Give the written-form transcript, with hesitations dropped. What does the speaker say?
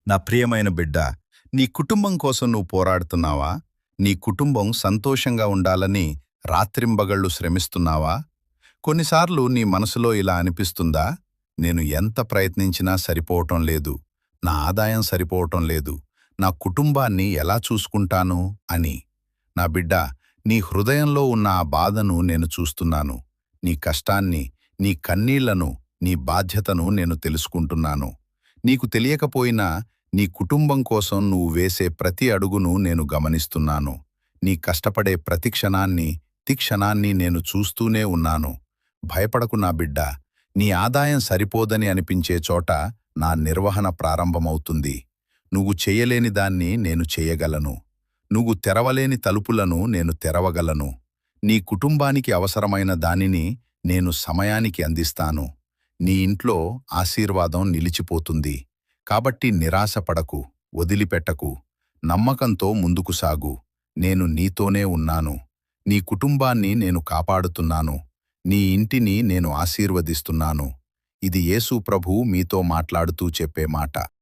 నా ప్రియమైన బిడ్డ, నీ కుటుంబం కోసం నువ్వు పోరాడుతున్నావా? నీ కుటుంబం సంతోషంగా ఉండాలని రాత్రింబగళ్ళు శ్రమిస్తున్నావా? కొన్నిసార్లు నీ మనసులో ఇలా అనిపిస్తుందా? నేను ఎంత ప్రయత్నించినా సరిపోవటం లేదు. నా ఆదాయం సరిపోవటం లేదు. నా కుటుంబాన్ని ఎలా చూసుకుంటాను అని. నా బిడ్డ, నీ హృదయంలో ఉన్న ఆ బాధను నేను చూస్తున్నాను. నీ కష్టాన్ని, నీ కన్నీళ్లను, నీ బాధ్యతను నేను తెలుసుకుంటున్నాను. నీకు తెలియకపోయినా నీ కుటుంబం కోసం నువ్వు వేసే ప్రతి అడుగును నేను గమనిస్తున్నాను. నీ కష్టపడే ప్రతి క్షణాన్ని నేను చూస్తూనే ఉన్నాను. భయపడకు నా బిడ్డ. నీ ఆదాయం సరిపోదని అనిపించే చోట నా నిర్వహణ ప్రారంభమవుతుంది. నువ్వు చెయ్యలేని దాన్ని నేను చెయ్యగలను. నువ్వు తెరవలేని తలుపులను నేను తెరవగలను. నీ కుటుంబానికి అవసరమైన దానిని నేను సమయానికి అందిస్తాను. నీ ఇంట్లో ఆశీర్వాదం నిలిచిపోతుంది. కాబట్టి నిరాశపడకు, వదిలిపెట్టకు. నమ్మకంతో ముందుకు సాగు. నేను నీతోనే ఉన్నాను. నీ కుటుంబాన్ని నేను కాపాడుతున్నాను. నీ ఇంటిని నేను ఆశీర్వదిస్తున్నాను. ఇది యేసు ప్రభువు మీతో మాట్లాడుతూ చెప్పే మాట.